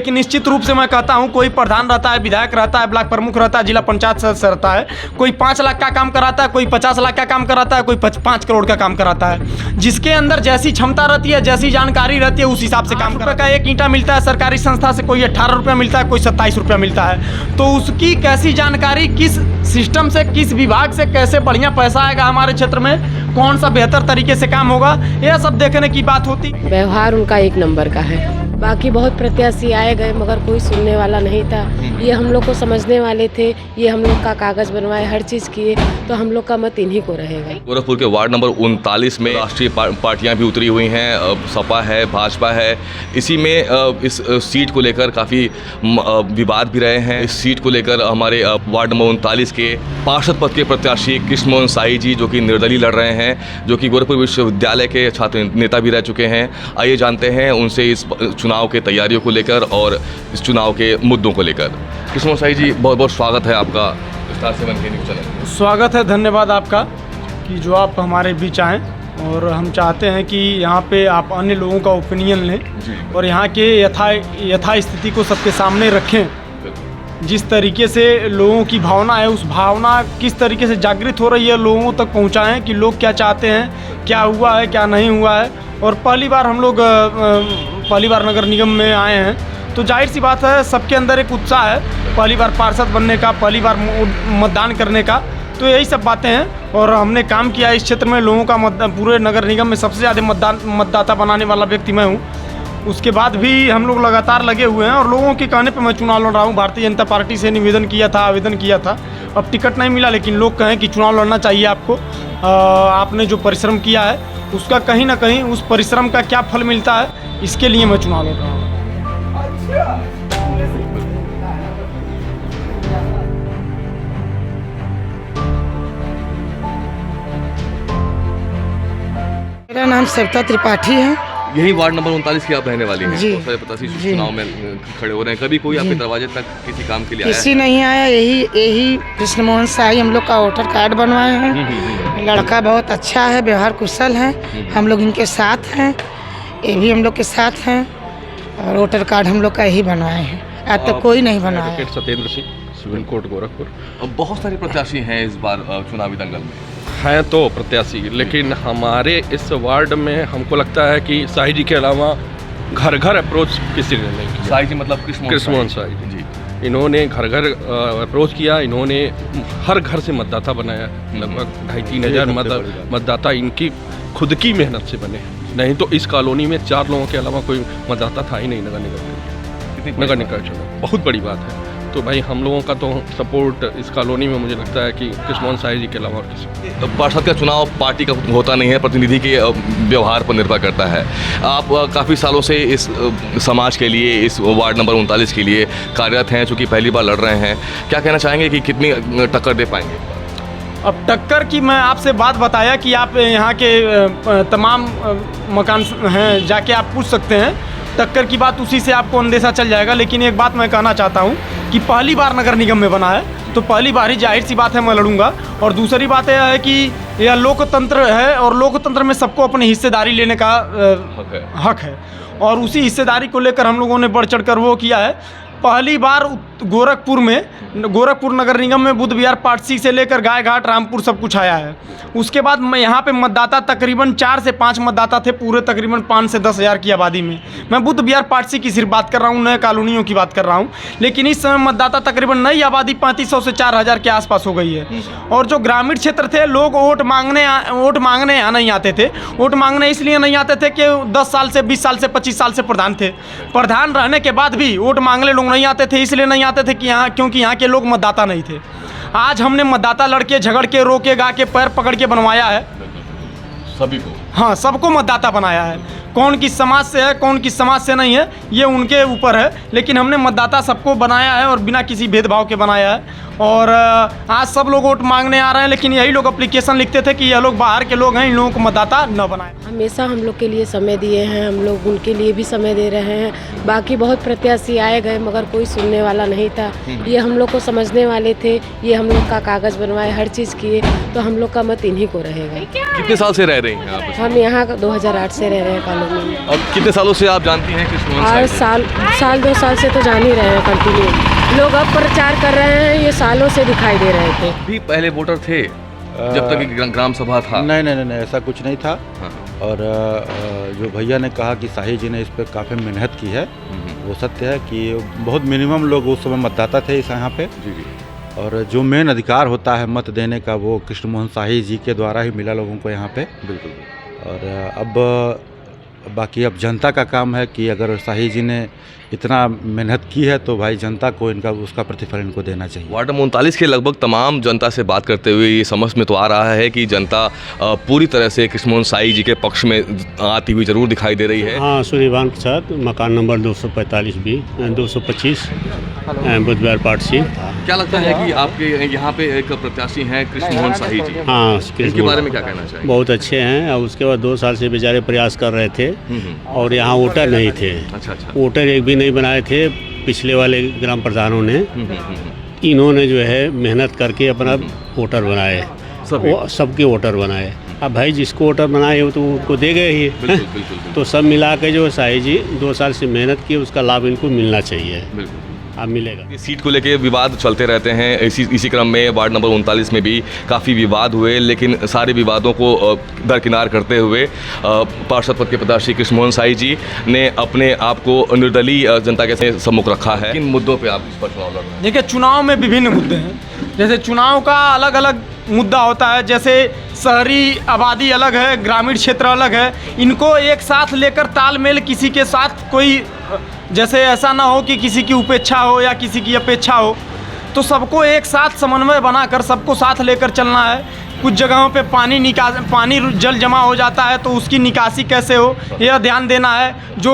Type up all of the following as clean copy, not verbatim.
लेकिन निश्चित रूप से मैं कहता हूँ कोई प्रधान रहता है, विधायक रहता है, ब्लॉक प्रमुख रहता है, जिला पंचायत सदस्य रहता है, कोई 5 लाख का काम कराता है, कोई 50 लाख का काम कराता है, कोई 5 करोड़ का काम कराता है। जिसके अंदर जैसी क्षमता रहती है, जैसी जानकारी रहती है, उस हिसाब से काम का एक ईंटा मिलता है सरकारी संस्था से, कोई 18 रुपये मिलता है, कोई 27 रुपये मिलता है। तो उसकी कैसी जानकारी, किस सिस्टम से, किस विभाग से कैसे बढ़िया पैसा आएगा हमारे क्षेत्र में, कौन सा बेहतर तरीके से काम होगा, यह सब देखने की बात होती। व्यवहार उनका 1 नंबर का है। बाकी बहुत प्रत्याशी आए गए मगर कोई सुनने वाला नहीं था। ये हम लोग को समझने वाले थे, ये हम लोग का कागज बनवाए, हर चीज़ किए, तो हम लोग का मत इन्हीं को रहेगा। गोरखपुर के वार्ड नंबर 39 में राष्ट्रीय पार्टियां भी उतरी हुई हैं, सपा है, भाजपा है। इसी में इस सीट को लेकर काफ़ी विवाद भी रहे हैं। इस सीट को लेकर हमारे वार्ड नंबर 39 के पार्षद पद के प्रत्याशी कृष्ण मोहन साई जी, जो कि निर्दलीय लड़ रहे हैं, जो कि गोरखपुर विश्वविद्यालय के छात्र नेता भी रह चुके हैं। आइए जानते हैं उनसे इस चुनाव के तैयारियों को लेकर और इस चुनाव के मुद्दों को लेकर। कृष्ण मोहन साई जी, बहुत बहुत स्वागत है आपका स्टार 7 के न्यूज़ चैनल। स्वागत है, धन्यवाद आपका कि जो आप हमारे बीच आएँ, और हम चाहते हैं कि यहाँ पे आप अन्य लोगों का ओपिनियन लें और यहाँ के यथा स्थिति को सबके सामने रखें। जिस तरीके से लोगों की भावना है, उस भावना किस तरीके से जागृत हो रही है, लोगों तक पहुँचाएँ कि लोग क्या चाहते हैं, क्या हुआ है, क्या नहीं हुआ है। और पहली बार हम लोग पहली बार नगर निगम में आए हैं, तो जाहिर सी बात है सबके अंदर एक उत्साह है पहली बार पार्षद बनने का, पहली बार मतदान करने का। तो यही सब बातें हैं और हमने काम किया इस क्षेत्र में। लोगों का पूरे नगर निगम में सबसे ज़्यादा मतदाता बनाने वाला व्यक्ति मैं हूँ। उसके बाद भी हम लोग लगातार लगे हुए हैं और लोगों के कहने पे मैं चुनाव लड़ रहा हूँ। भारतीय जनता पार्टी से निवेदन किया था, आवेदन किया था, अब टिकट नहीं मिला, लेकिन लोग कहें कि चुनाव लड़ना चाहिए आपको। आपने जो परिश्रम किया है उसका कहीं ना कहीं उस परिश्रम का क्या फल मिलता है, इसके लिए मैं चुनाव लड़ रहा हूँ। मेरा नाम सविता त्रिपाठी है। यही वार्ड नंबर 39 की आप रहने वाली हैं। जी। बहुत सारे प्रत्याशी चुनाव में खड़े हो रहे हैं। कभी कोई आपके दरवाजे तक किसी काम के लिए किसी नहीं आया। यही कृष्ण मोहन साई हम लोग का वोटर कार्ड बनवाए हैं। लड़का बहुत अच्छा है, व्यवहार कुशल है, हम लोग इनके साथ हैं, ये भी हम लोग के साथ हैं और वोटर कार्ड हम लोग का यही बनवाए हैं। आज तक कोई नहीं बनवाया। Satyendra Singh, civil court Gorakhpur. अब बहुत सारे प्रत्याशी हैं इस बार चुनावी दंगल में। हैं तो प्रत्याशी, लेकिन हमारे इस वार्ड में हमको लगता है कि साई जी के अलावा घर घर अप्रोच किसी ने नहीं किया। साई जी मतलब कृष्ण मोहन साई जी। इन्होंने घर घर अप्रोच किया, इन्होंने हर घर से मतदाता बनाया। लगभग 2,500-3 हज़ार मतदाता इनकी खुद की मेहनत से बने। नहीं तो इस कॉलोनी में 4 लोगों के अलावा कोई मतदाता था ही नहीं नगर निगम चुनाव। बहुत बड़ी बात है। तो भाई हम लोगों का तो सपोर्ट इस कॉलोनी में मुझे लगता है कि कृष्ण मोहन साई जी के अलावा और किसी। पार्षद का चुनाव पार्टी का होता नहीं है, प्रतिनिधि के व्यवहार पर निर्भर करता है। आप काफ़ी सालों से इस समाज के लिए, इस वार्ड नंबर 39 के लिए कार्यरत हैं, चूँकि पहली बार लड़ रहे हैं। क्या कहना चाहेंगे कि कितनी टक्कर दे पाएंगे? अब टक्कर की मैं आपसे बात बताया कि आप यहाँ के तमाम मकान हैं, जाके आप पूछ सकते हैं। टक्कर की बात उसी से आपको अंदेशा चल जाएगा। लेकिन एक बात मैं कहना चाहता हूँ कि पहली बार नगर निगम में बना है, तो पहली बार ही जाहिर सी बात है मैं लड़ूंगा। और दूसरी बात यह है कि यह लोकतंत्र है और लोकतंत्र में सबको अपनी हिस्सेदारी लेने का हक है। और उसी हिस्सेदारी को लेकर हम लोगों ने बढ़ चढ़ कर वो किया है। पहली बार गोरखपुर नगर निगम में बुद्ध विहार पार्टी से लेकर गाय घाट, रामपुर सब कुछ आया है। उसके बाद मैं यहाँ पे मतदाता तकरीबन 4 से 5 मतदाता थे पूरे तकरीबन 5 से 10 हज़ार की आबादी में। मैं बुद्ध विहार पार्टी की सिर्फ बात कर रहा हूँ, नए कॉलोनियों की बात कर रहा हूँ। लेकिन इस समय मतदाता तकरीबन नई आबादी 3500 से 4000 के आसपास हो गई है। और जो ग्रामीण क्षेत्र थे, लोग वोट मांगने यहाँ नहीं आते थे। वोट मांगने इसलिए नहीं आते थे कि 10 साल से, 20 साल से, 25 साल से प्रधान थे। प्रधान रहने के बाद भी वोट मांगने लोग नहीं आते थे। इसलिए नहीं आते थे कि क्योंकि यहाँ के लोग मतदाता नहीं थे। आज हमने मतदाता लड़के, झगड़ के, रोके, गा के, पैर पकड़ के बनवाया है सभी को। हाँ, सबको मतदाता बनाया है। कौन किस समाज से है, कौन किस समाज से नहीं है, ये उनके ऊपर है। लेकिन हमने मतदाता सबको बनाया है और बिना किसी भेदभाव के बनाया है। और आज सब लोग वोट मांगने आ रहे हैं, लेकिन यही लोग एप्लीकेशन लिखते थे कि यह लोग बाहर के लोग हैं, इन लोगों को मतदाता न बनाएं। हमेशा हम लोग के लिए समय दिए हैं, हम लोग उनके लिए भी समय दे रहे हैं। बाकी बहुत प्रत्याशी आए गए मगर कोई सुनने वाला नहीं था। ये हम लोग को समझने वाले थे, ये हम लोग का कागज़ बनवाए, हर चीज़ किए, तो हम लोग का मत इन्हीं को रहेगा। कितने साल से रह रही हैं आप? हम यहाँ 2008 से रह रहे हैं कॉलोनी में। अब कितने सालों से आप जानती हैं कृष्णमोहन और साई जी? साल 2 साल से तो जान ही रहे हैं कंटिन्यू। लोग अब प्रचार कर रहे हैं, ये सालों से दिखाई दे रहे थे। भी पहले वोटर थे जब तक कि ग्राम सभा था? नहीं, ऐसा कुछ नहीं था। हाँ। और जो भैया ने कहा कि शाही जी ने इस पर काफ़ी मेहनत की है, वो सत्य है कि बहुत मिनिमम लोग उस समय मतदाता थे इस यहाँ पे। जी जी। और जो मेन अधिकार होता है मत देने का, वो कृष्णमोहन शाही जी के द्वारा ही मिला लोगों को यहाँ पे। बिल्कुल। और अब बाकी अब जनता का काम है कि अगर शाही जी ने इतना मेहनत की है तो भाई जनता को इनका उसका प्रतिफल इनको देना चाहिए। वार्ड नंबर 39 के लगभग तमाम जनता से बात करते हुए ये समझ में तो आ रहा है कि जनता पूरी तरह से कृष्णमोहन साई जी के पक्ष में आती हुई जरूर दिखाई दे रही है। हाँ, सूर्यभान प्रसाद, मकान नंबर 245 बी 225 बुधवार पार्ट सी। क्या लगता है कि आपके यहाँ पे एक प्रत्याशी हैं कृष्णमोहन साई जी? हाँ, इनके बारे में क्या कहना चाहिए? बहुत अच्छे हैं। और उसके बाद 2 साल से बेचारे प्रयास कर रहे थे और यहाँ वोटर नहीं थे। अच्छा। वोटर एक भी नहीं बनाए थे पिछले वाले ग्राम प्रधानों ने। इन्होंने जो है मेहनत करके अपना वोटर बनाए, सबके वोटर बनाए। अब भाई जिसको वोटर बनाए वो तो उनको दे गए ही। बिल्कुल। तो सब मिला के जो साई जी 2 साल से मेहनत की, उसका लाभ इनको मिलना चाहिए। बिल्कुल। अब मिलेगा। इस सीट को लेके विवाद चलते रहते हैं। इसी क्रम में वार्ड नंबर 39 में भी काफ़ी विवाद हुए, लेकिन सारे विवादों को दरकिनार करते हुए पार्षद पद के प्रत्याशी कृष्णमोहन साई जी ने अपने आप को निर्दलीय जनता के सम्मुख रखा है। किन मुद्दों पे आप इस पर चुनाव लड़ रहे हैं? देखिए, चुनाव में विभिन्न मुद्दे हैं। जैसे चुनाव का अलग अलग मुद्दा होता है, जैसे शहरी आबादी अलग है, ग्रामीण क्षेत्र अलग है। इनको एक साथ लेकर तालमेल, किसी के साथ कोई जैसे ऐसा ना हो कि किसी की उपेक्षा हो या किसी की अपेक्षा हो, तो सबको एक साथ समन्वय बनाकर सबको साथ लेकर चलना है। कुछ जगहों पे पानी जल जमा हो जाता है तो उसकी निकासी कैसे हो, यह ध्यान देना है। जो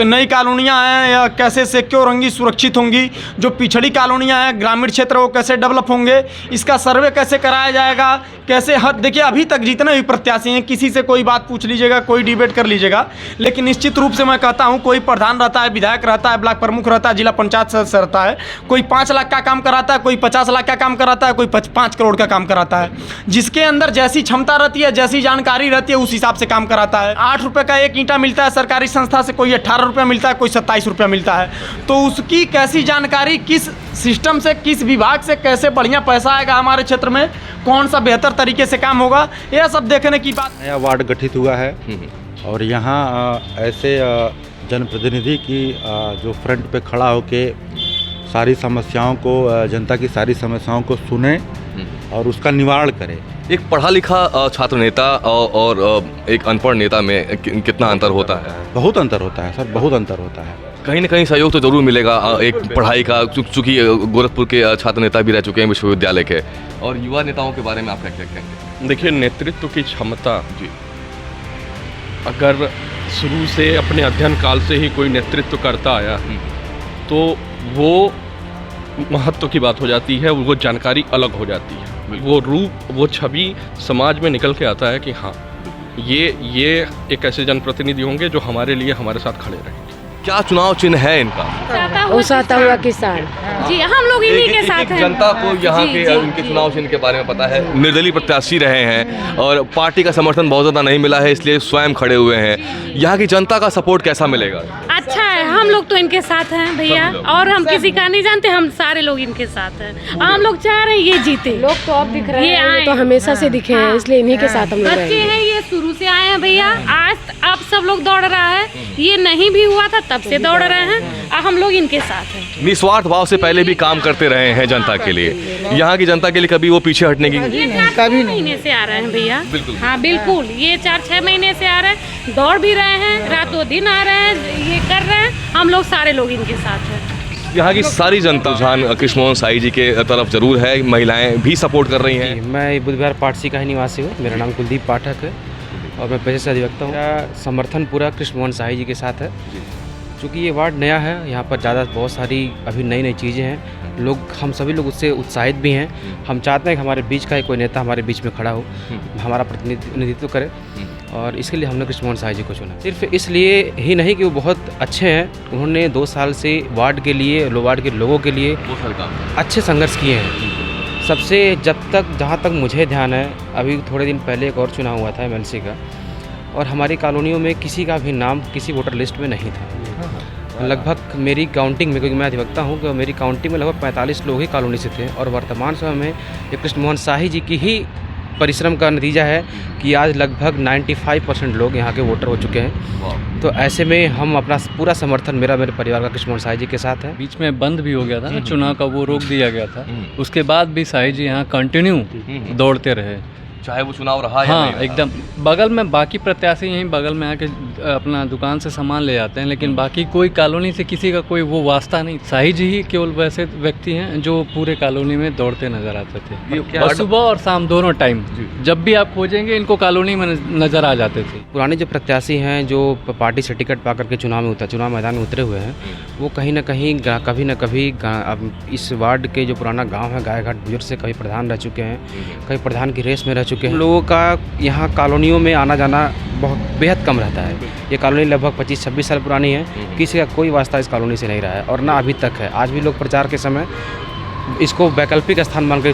नई कॉलोनियाँ हैं या कैसे सिक्योर होंगी, सुरक्षित होंगी। जो पिछड़ी कॉलोनियाँ हैं, ग्रामीण क्षेत्र, वो कैसे डेवलप होंगे, इसका सर्वे कैसे कराया जाएगा, कैसे देखिए अभी तक जितने भी प्रत्याशी हैं, किसी से कोई बात पूछ लीजिएगा, कोई डिबेट कर लीजिएगा, लेकिन निश्चित रूप से मैं कहता हूँ कोई प्रधान रहता है, विधायक रहता है, ब्लॉक प्रमुख रहता है, जिला पंचायत सदस्य रहता है, कोई 5 लाख का काम कराता है, कोई 50 लाख का काम कराता है, कोई 5 करोड़ का काम कराता है। जिसके अंदर जैसी क्षमता रहती है, जैसी जानकारी रहती है, उस हिसाब से काम कराता है। 8 रुपये का एक ईंटा मिलता है सरकारी संस्था से, कोई 18 रुपये मिलता है, कोई 27 रुपये मिलता है। तो उसकी कैसी जानकारी, किस सिस्टम से, किस विभाग से कैसे बढ़िया पैसा आएगा हमारे क्षेत्र में, कौन सा बेहतर तरीके से काम होगा, यह सब देखने की बात। नया वार्ड गठित हुआ है और यहाँ ऐसे जनप्रतिनिधि की जो फ्रंट पे खड़ा होके सारी समस्याओं को, जनता की सारी समस्याओं को सुने और उसका निवारण करे। एक पढ़ा लिखा छात्र नेता और एक अनपढ़ नेता में कितना अंतर होता है? बहुत अंतर होता है सर, बहुत अंतर होता है। कहीं ना कहीं सहयोग तो जरूर मिलेगा एक पढ़ाई का, चूँकि गोरखपुर के छात्र नेता भी रह चुके हैं विश्वविद्यालय के। और युवा नेताओं के बारे में आप क्या कहेंगे? देखिए, नेतृत्व की क्षमता जी, अगर शुरू से अपने अध्ययन काल से ही कोई नेतृत्व करता आया तो वो महत्व की बात हो जाती है, वो जानकारी अलग हो जाती है, वो रूप, वो छवि समाज में निकल के आता है कि हाँ, ये एक ऐसे जनप्रतिनिधि होंगे जो हमारे लिए हमारे साथ खड़े रहेंगे। क्या चुनाव चिन्ह है इनका? उसाता हुआ किसान। जी, हम लोग इन्हीं के साथ हैं। जनता को यहाँ के इनके चुनाव चिन्ह के बारे में पता है। निर्दलीय प्रत्याशी रहे हैं और पार्टी का समर्थन बहुत ज़्यादा नहीं मिला है, इसलिए स्वयं खड़े हुए हैं। यहाँ की जनता का सपोर्ट कैसा मिलेगा? अच्छा है, हम लोग तो इनके साथ हैं भैया, और हम किसी का नहीं जानते, हम सारे लोग इनके साथ हैं। हम लोग चाह रहे हैं ये जीते। लोग तो अब दिख रहे हैं, ये तो हमेशा से दिखे हैं, इसलिए इन्हीं के साथ हम लोग बच्चे हैं, ये शुरू से आए हैं भैया। आज अब सब लोग दौड़ रहा है, ये नहीं भी हुआ था तब से दौड़ रहे हैं, और हम लोग इनके साथ हैं। निस्वार्थ भाव से पहले भी काम करते रहे हैं जनता के लिए। यहाँ की जनता के लिए कभी वो पीछे हटने की ये 4-6 महीने से आ रहे हैं भैया। हाँ बिल्कुल, ये 4-6 महीने से आ रहे हैं, दौड़ भी रहे हैं, रातों दिन आ रहे हैं, ये कर रहे हैं। हम लोग सारे लोग इनके साथ हैं। यहाँ की सारी जनता रुझान कृष्णमोहन साई जी के तरफ जरूर है, महिलाएं भी सपोर्ट कर रही हैं। मैं बुधवार पार्ट का ही निवासी हूँ, मेरा नाम कुलदीप पाठक है और मैं पेशे से अधिवक्ता हूँ। मेरा समर्थन पूरा कृष्णमोहन साई जी के साथ है चूँकि ये वार्ड नया है, यहाँ पर बहुत सारी अभी नई चीज़ें हैं। हम सभी लोग उससे उत्साहित भी हैं। हम चाहते हैं कि हमारे बीच का ही कोई नेता हमारे बीच में खड़ा हो, हमारा प्रतिनिधित्व करे, और इसके लिए हमने कृष्ण मोहन साय जी को चुना। सिर्फ इसलिए ही नहीं कि वो बहुत अच्छे हैं, उन्होंने 2 साल से वार्ड के लिए, वार्ड के लोगों के लिए अच्छे संघर्ष किए हैं। सबसे जहाँ तक मुझे ध्यान है, अभी थोड़े दिन पहले एक और चुनाव हुआ था MLC का, और हमारी कॉलोनियों में किसी का भी नाम किसी वोटर लिस्ट में नहीं था। लगभग मेरी काउंटिंग में, क्योंकि मैं अधिवक्ता हूँ, कि मेरी काउंटिंग में लगभग 45 लोग ही कॉलोनी से थे, और वर्तमान समय में ये कृष्ण मोहन साय जी की ही परिश्रम का नतीजा है कि आज लगभग 95% लोग यहाँ के वोटर हो चुके हैं। तो ऐसे में हम अपना पूरा समर्थन मेरे परिवार का कृष्ण मोहन साय जी के साथ है। बीच में बंद भी हो गया था चुनाव का, वो रोक दिया गया था। उसके बाद भी साय जी यहाँ कंटिन्यू दौड़ते रहे, चाहे वो चुनाव रहा या हाँ नहीं रहा। एकदम। बगल में बाकी प्रत्याशी यहीं बगल में आके अपना दुकान से सामान ले जाते हैं, लेकिन बाकी कोई कॉलोनी से किसी का कोई वो वास्ता नहीं। साही जी ही केवल वैसे व्यक्ति हैं जो पूरे कॉलोनी में दौड़ते नजर आते थे, और सुबह और शाम दोनों टाइम जब भी आप खोजेंगे इनको कॉलोनी में नजर आ जाते थे। पुराने जो प्रत्याशी हैं जो पार्टी से टिकट पा करके चुनाव मैदान में उतरे हुए हैं, वो कहीं ना कहीं कभी न कभी इस वार्ड के जो पुराना गाँव है गायघाट बुजुर्ग से कभी प्रधान रह चुके हैं, कभी प्रधान की रेस में रह चुके हैं। लोगों का यहाँ कॉलोनियों में आना जाना बहुत बेहद कम रहता है। ये कॉलोनी लगभग 25-26 साल पुरानी है, किसी का कोई वास्ता इस कॉलोनी से नहीं रहा है, और ना अभी तक है। आज भी लोग प्रचार के समय इसको वैकल्पिक स्थान मान के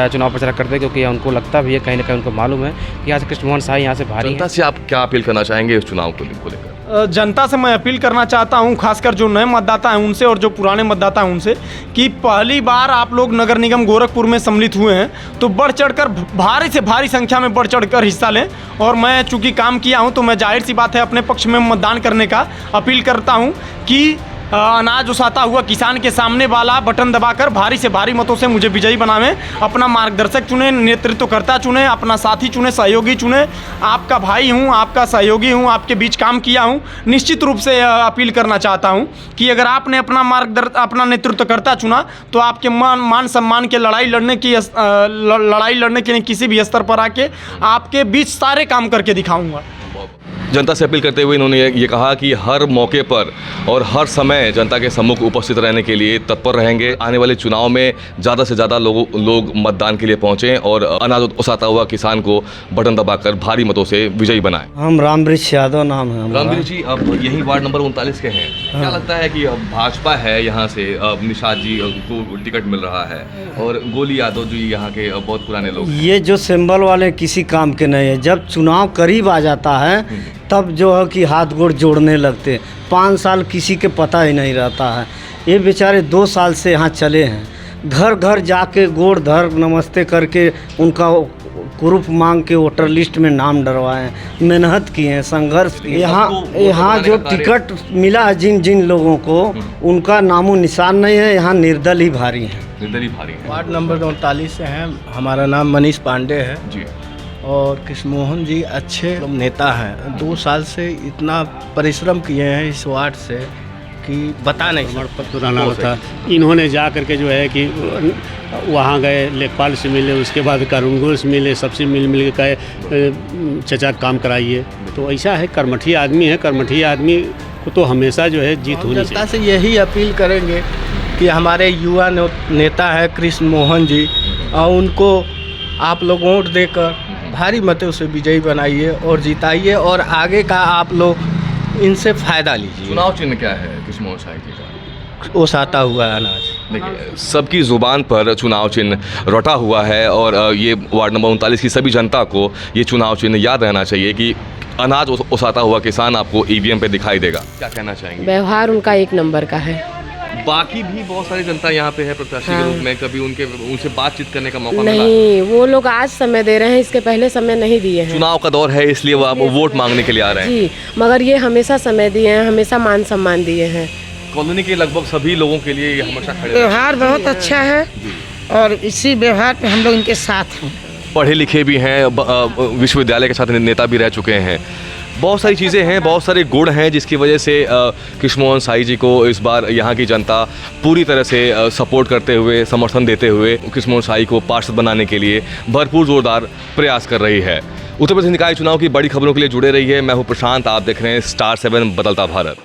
चुनाव प्रचार करते हैं, क्योंकि उनको लगता भी है, कहीं ना कहीं उनको मालूम है कि यहाँ से कृष्ण मोहन साय यहाँ से भारी जनता से आप क्या अपील करना चाहेंगे इस चुनाव को लेकर? जनता से मैं अपील करना चाहता हूं, खासकर जो नए मतदाता हैं उनसे और जो पुराने मतदाता हैं उनसे, कि पहली बार आप लोग नगर निगम गोरखपुर में सम्मिलित हुए हैं तो बढ़ चढ़कर भारी से भारी संख्या में बढ़ चढ़कर हिस्सा लें। और मैं चूँकि काम किया हूं तो मैं जाहिर सी बात है अपने पक्ष में मतदान करने का अपील करता हूं कि अनाज उसाता हुआ किसान के सामने वाला बटन दबाकर भारी से भारी मतों से मुझे विजयी बनावें। अपना मार्गदर्शक चुने, नेतृत्वकर्ता चुने, अपना साथी चुने, सहयोगी चुने। आपका भाई हूं, आपका सहयोगी हूं, आपके बीच काम किया हूं। निश्चित रूप से अपील करना चाहता हूं कि अगर आपने अपना नेतृत्वकर्ता चुना तो आपके मान सम्मान के लड़ाई लड़ने के लिए किसी भी स्तर पर आके आपके बीच सारे काम करके दिखाऊंगा। जनता से अपील करते हुए इन्होंने ये कहा कि हर मौके पर और हर समय जनता के सम्मुख उपस्थित रहने के लिए तत्पर रहेंगे। आने वाले चुनाव में ज़्यादा से ज़्यादा लोग मतदान के लिए पहुँचें और अनाज उसाता हुआ किसान को बटन दबाकर भारी मतों से विजयी बनाएं। हम रामवृक्ष यादव नाम है। रामवृक्ष जी, अब यही वार्ड नंबर 39 के हैं। क्या लगता है कि भाजपा है यहाँ से, निषाद जी को टिकट मिल रहा है, और गोली यादव जी यहाँ के बहुत पुराने लोग, ये जो सिंबल वाले किसी काम के नहीं है। जब चुनाव करीब आ जाता है तब जो है कि हाथ गोड़ जोड़ने लगते। 5 साल किसी के पता ही नहीं रहता है। ये बेचारे 2 साल से यहाँ चले हैं, घर घर जाके गोड़ धर नमस्ते करके उनका ग्रुप मांग के वोटर लिस्ट में नाम डरवाए, मेहनत किए हैं, संघर्ष किए। यहाँ जो टिकट मिला है जिन लोगों को, उनका नामो निशान नहीं है। यहाँ निर्दल ही भारी है। वार्ड नंबर 39 से हैं। हमारा नाम मनीष पांडे है जी, और कृष्ण मोहन जी अच्छे नेता हैं। 2 साल से इतना परिश्रम किए हैं इस वार्ड से कि बता नहीं सकते। पुराना होता, इन्होंने जा करके जो है कि वहाँ गए, लेखपाल से मिले, उसके बाद कानूनगो से मिले, सबसे मिल के कहे चचा काम कराइए। तो ऐसा है, कर्मठी आदमी है, कर्मठी आदमी को तो हमेशा जो है जीत होनी चाहिए। जनता से यही अपील करेंगे कि हमारे युवा नेता है कृष्ण मोहन जी, और उनको आप लोग वोट देकर भारी मतों से विजयी बनाइए और जिताइए, और आगे का आप लोग इनसे फ़ायदा लीजिए। चुनाव चिन्ह क्या है कृष्ण मोहन साय जी का? ओसाता हुआ अनाज। देखिए, सबकी ज़ुबान पर चुनाव चिन्ह रटा हुआ है, और ये वार्ड नंबर 39 की सभी जनता को ये चुनाव चिन्ह याद रहना चाहिए कि अनाज ओसाता हुआ किसान आपको EVM पे दिखाई देगा। क्या कहना चाहेंगे? व्यवहार उनका 1 नंबर का है। बाकी भी बहुत सारी जनता यहाँ पे है प्रत्याशी के रूप में, कभी उनसे बातचीत करने का मौका नहीं, वो लोग आज समय दे रहे हैं, इसके पहले समय नहीं दिए हैं। चुनाव का दौर है इसलिए वो आप वोट मांगने के लिए आ रहे हैं जी, मगर ये हमेशा समय दिए हैं, हमेशा मान सम्मान दिए हैं। कॉलोनी के लगभग सभी लोगों के लिए हमेशा खड़े। व्यवहार बहुत अच्छा है और इसी व्यवहार पे हम लोग इनके साथ हैं। पढ़े लिखे भी हैं, विश्वविद्यालय के साथ नेता भी रह चुके हैं। बहुत सारी चीज़ें हैं, बहुत सारे गुण हैं जिसकी वजह से कृष्ण मोहन साय जी को इस बार यहाँ की जनता पूरी तरह से सपोर्ट करते हुए, समर्थन देते हुए कृष्ण मोहन साय को पार्षद बनाने के लिए भरपूर जोरदार प्रयास कर रही है। उत्तर प्रदेश निकाय चुनाव की बड़ी खबरों के लिए जुड़े रहिए। मैं हूँ प्रशांत, आप देख रहे हैं स्टार 7 बदलता भारत।